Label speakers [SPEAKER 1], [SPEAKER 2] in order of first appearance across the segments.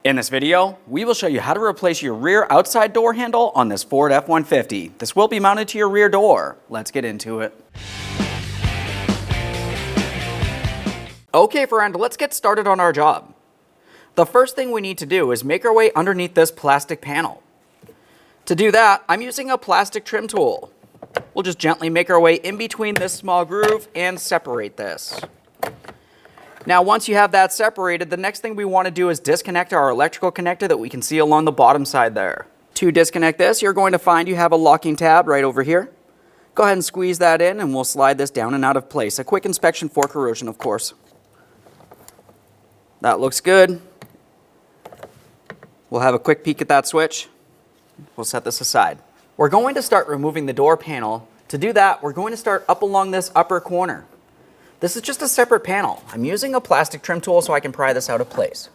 [SPEAKER 1] In this video, we will show you how to replace your rear outside door handle on this Ford F-150. This will be mounted to your rear door. Let's get into it. Okay friend, let's get started on our job. The first thing we need to do is make our way underneath this plastic panel. To do that, I'm using a plastic trim tool. We'll just gently make our way in between this small groove and separate this. Now once you have that separated, the next thing we want to do is disconnect our electrical connector that we can see along the bottom side there. To disconnect this, you're going to find you have a locking tab right over here. Go ahead and squeeze that in and we'll slide this down and out of place. A quick inspection for corrosion, of course. That looks good. We'll have a quick peek at that switch. We'll set this aside. We're going to start removing the door panel. To do that, we're going to start up along this upper corner. This is just a separate panel. I'm using a plastic trim tool so I can pry this out of place.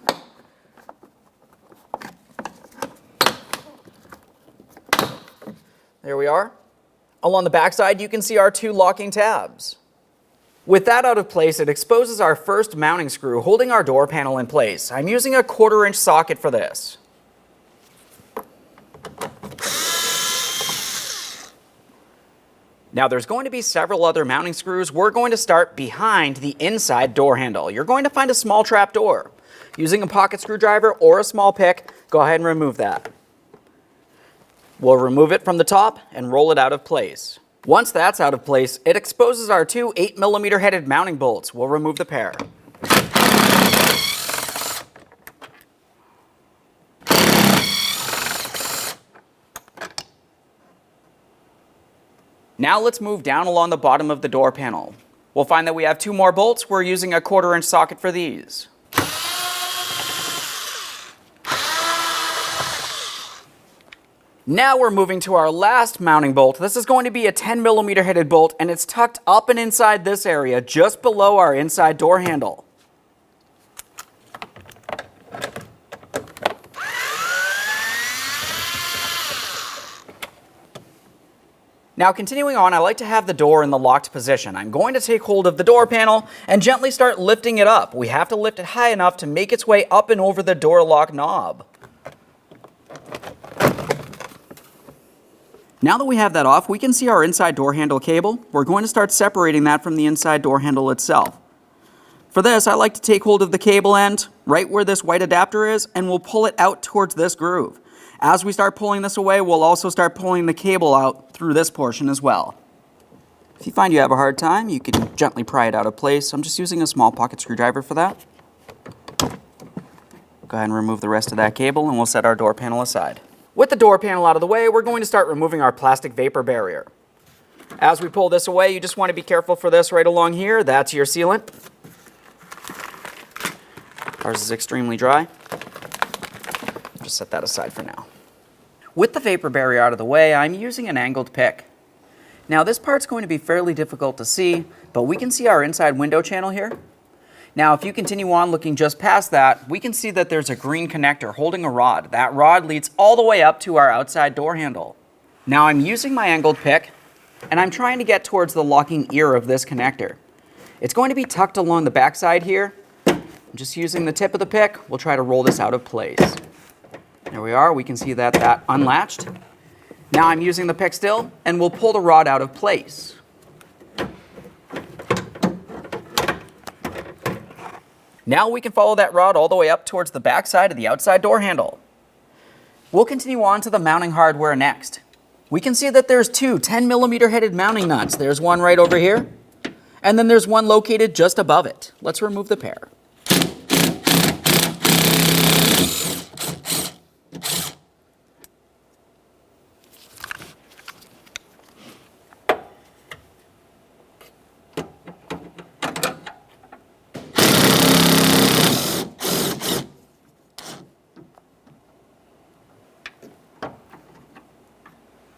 [SPEAKER 1] There we are. Along the back side, you can see our two locking tabs. With that out of place, it exposes our first mounting screw holding our door panel in place. I'm using a 1/4-inch socket for this. Now there's going to be several other mounting screws. We're going to start behind the inside door handle. You're going to find a small trap door. Using a pocket screwdriver or a small pick, go ahead and remove that. We'll remove it from the top and roll it out of place. Once that's out of place, it exposes our two 8mm headed mounting bolts. We'll remove the pair. Now let's move down along the bottom of the door panel. We'll find that we have two more bolts. We're using a 1/4-inch socket for these. Now we're moving to our last mounting bolt. This is going to be a 10mm headed bolt and it's tucked up and inside this area just below our inside door handle. Now continuing on, I like to have the door in the locked position. I'm going to take hold of the door panel and gently start lifting it up. We have to lift it high enough to make its way up and over the door lock knob. Now that we have that off, we can see our inside door handle cable. We're going to start separating that from the inside door handle itself. For this, I like to take hold of the cable end right where this white adapter is and we'll pull it out towards this groove. As we start pulling this away, we'll also start pulling the cable out through this portion as well. If you find you have a hard time, you can gently pry it out of place. I'm just using a small pocket screwdriver for that. Go ahead and remove the rest of that cable and we'll set our door panel aside. With the door panel out of the way, we're going to start removing our plastic vapor barrier. As we pull this away, you just want to be careful for this right along here. That's your sealant. Ours is extremely dry. Just set that aside for now. With the vapor barrier out of the way, I'm using an angled pick. Now this part's going to be fairly difficult to see, but we can see our inside window channel here. Now if you continue on looking just past that, we can see that there's a green connector holding a rod. That rod leads all the way up to our outside door handle. Now I'm using my angled pick, and I'm trying to get towards the locking ear of this connector. It's going to be tucked along the back side here. I'm just using the tip of the pick. We'll try to roll this out of place. There we are, we can see that unlatched. Now I'm using the pick still, and we'll pull the rod out of place. Now we can follow that rod all the way up towards the back side of the outside door handle. We'll continue on to the mounting hardware next. We can see that there's two 10mm headed mounting nuts. There's one right over here, and then there's one located just above it. Let's remove the pair.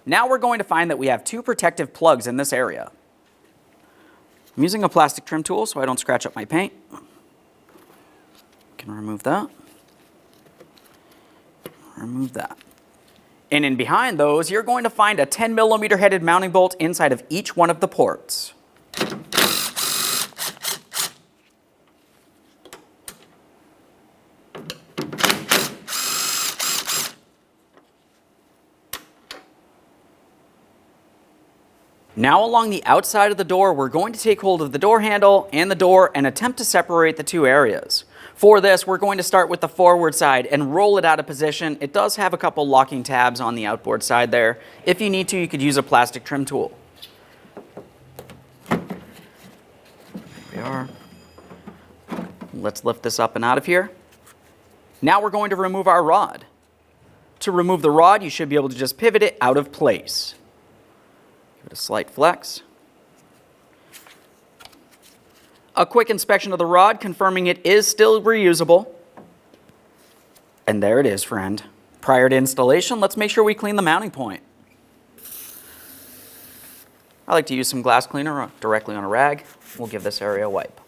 [SPEAKER 1] Now we're going to find that we have two protective plugs in this area. I'm using a plastic trim tool so I don't scratch up my paint. Can remove that. Remove that. And in behind those, you're going to find a 10mm headed mounting bolt inside of each one of the ports. Now along the outside of the door, we're going to take hold of the door handle and the door and attempt to separate the two areas. For this, we're going to start with the forward side and roll it out of position. It does have a couple locking tabs on the outboard side there. If you need to, you could use a plastic trim tool. There we are. Let's lift this up and out of here. Now we're going to remove our rod. To remove the rod, you should be able to just pivot it out of place. Give it a slight flex. A quick inspection of the rod, confirming it is still reusable. And there it is, friend. Prior to installation, let's make sure we clean the mounting point. I like to use some glass cleaner directly on a rag. We'll give this area a wipe.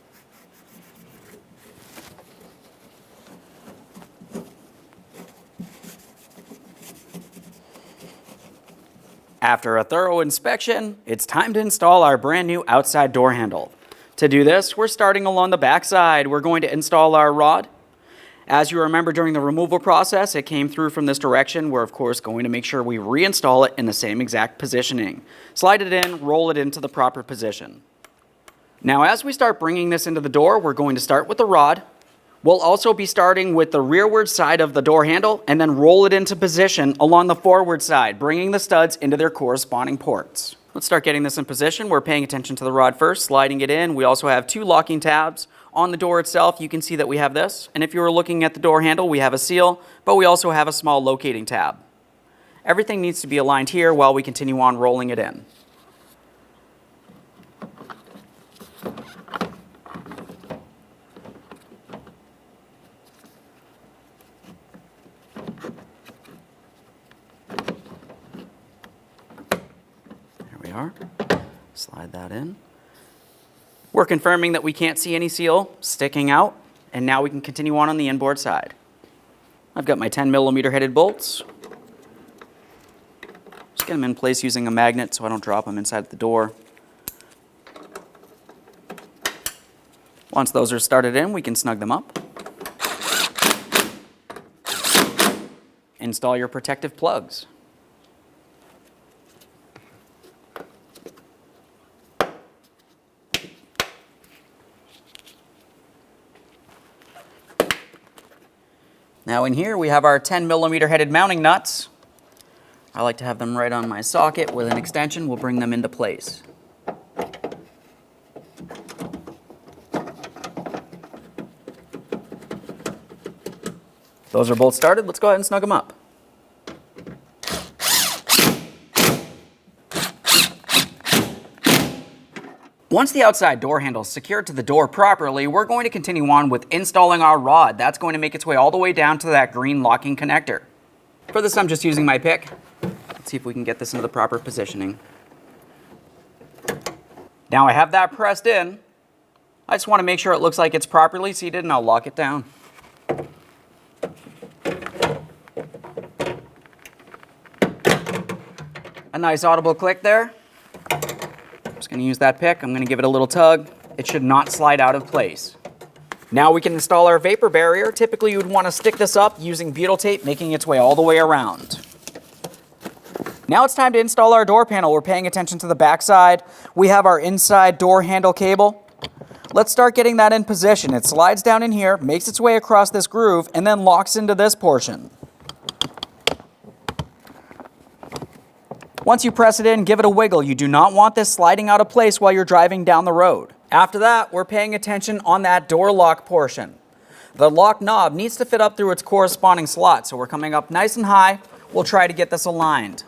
[SPEAKER 1] After a thorough inspection, it's time to install our brand new outside door handle. To do this, we're starting along the back side. We're going to install our rod. As you remember during the removal process, it came through from this direction. We're of course going to make sure we reinstall it in the same exact positioning. Slide it in, roll it into the proper position. Now as we start bringing this into the door, we're going to start with the rod. We'll also be starting with the rearward side of the door handle and then roll it into position along the forward side, bringing the studs into their corresponding ports. Let's start getting this in position. We're paying attention to the rod first, sliding it in. We also have two locking tabs. On the door itself, you can see that we have this. And if you were looking at the door handle, we have a seal, but we also have a small locating tab. Everything needs to be aligned here while we continue on rolling it in. Slide that in. We're confirming that we can't see any seal sticking out, and now we can continue on the inboard side. I've got my 10mm headed bolts. Just get them in place using a magnet so I don't drop them inside the door. Once those are started in, we can snug them up. Install your protective plugs. Now in here we have our 10mm headed mounting nuts. I like to have them right on my socket with an extension. We'll bring them into place. Those are both started. Let's go ahead and snug them up. Once the outside door handle is secured to the door properly, we're going to continue on with installing our rod. That's going to make its way all the way down to that green locking connector. For this, I'm just using my pick. Let's see if we can get this into the proper positioning. Now I have that pressed in. I just want to make sure it looks like it's properly seated, and I'll lock it down. A nice audible click there. Just going to use that pick. I'm going to give it a little tug. It should not slide out of place. Now we can install our vapor barrier. Typically you would want to stick this up using butyl tape, making its way all the way around. Now it's time to install our door panel. We're paying attention to the back side. We have our inside door handle cable. Let's start getting that in position. It slides down in here, makes its way across this groove, and then locks into this portion. Once you press it in, give it a wiggle. You do not want this sliding out of place while you're driving down the road. After that, we're paying attention on that door lock portion. The lock knob needs to fit up through its corresponding slot, so we're coming up nice and high. We'll try to get this aligned.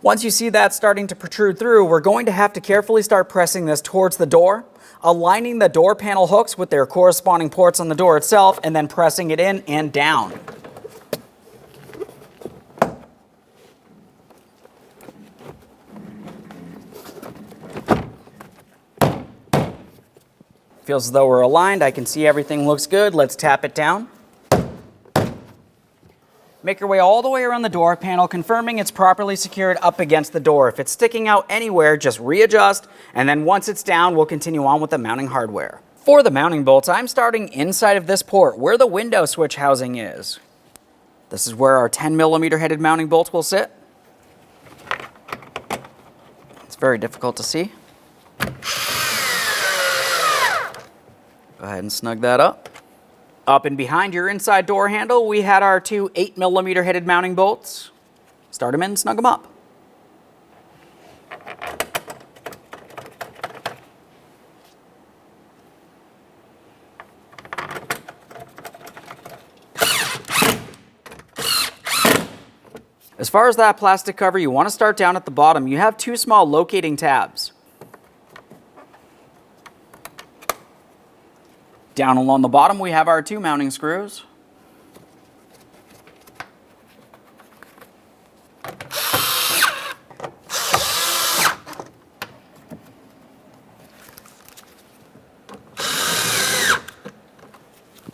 [SPEAKER 1] Once you see that starting to protrude through, we're going to have to carefully start pressing this towards the door, aligning the door panel hooks with their corresponding ports on the door itself, and then pressing it in and down. Feels as though we're aligned. I can see everything looks good. Let's tap it down. Make your way all the way around the door panel, confirming it's properly secured up against the door. If it's sticking out anywhere, just readjust, and then once it's down, we'll continue on with the mounting hardware. For the mounting bolts, I'm starting inside of this port where the window switch housing is. This is where our 10mm headed mounting bolts will sit. very difficult to see. Go ahead and snug that up. Up and behind your inside door handle, we had our two 8mm headed mounting bolts. Start them in, snug them up. As far as that plastic cover, you want to start down at the bottom. You have two small locating tabs. Down along the bottom, we have our two mounting screws.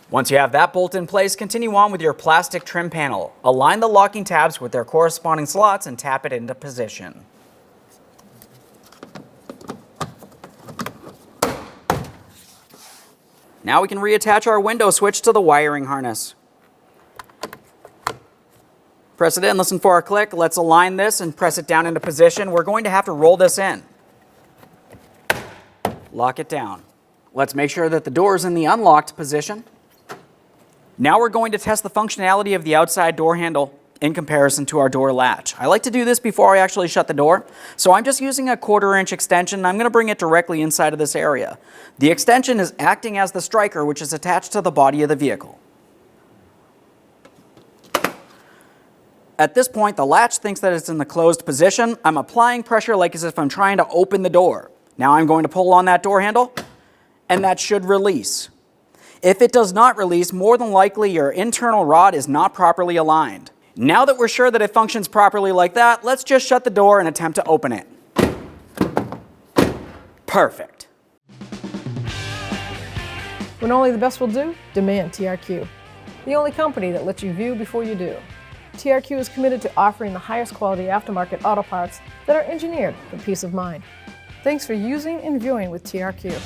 [SPEAKER 1] Once you have that bolt in place, continue on with your plastic trim panel. Align the locking tabs with their corresponding slots and tap it into position. Now we can reattach our window switch to the wiring harness. Press it in, listen for a click. Let's align this and press it down into position. We're going to have to roll this in. Lock it down. Let's make sure that the door is in the unlocked position. Now we're going to test the functionality of the outside door handle in comparison to our door latch. I like to do this before I actually shut the door, so I'm just using a 1/4" extension. I'm going to bring it directly inside of this area. The extension is acting as the striker, which is attached to the body of the vehicle. At this point, the latch thinks that it's in the closed position. I'm applying pressure like as if I'm trying to open the door. Now I'm going to pull on that door handle, and that should release. If it does not release, more than likely your internal rod is not properly aligned. Now that we're sure that it functions properly like that, let's just shut the door and attempt to open it. Perfect.
[SPEAKER 2] When only the best will do, demand TRQ. The only company that lets you view before you do. TRQ is committed to offering the highest quality aftermarket auto parts that are engineered for peace of mind. Thanks for using and viewing with TRQ.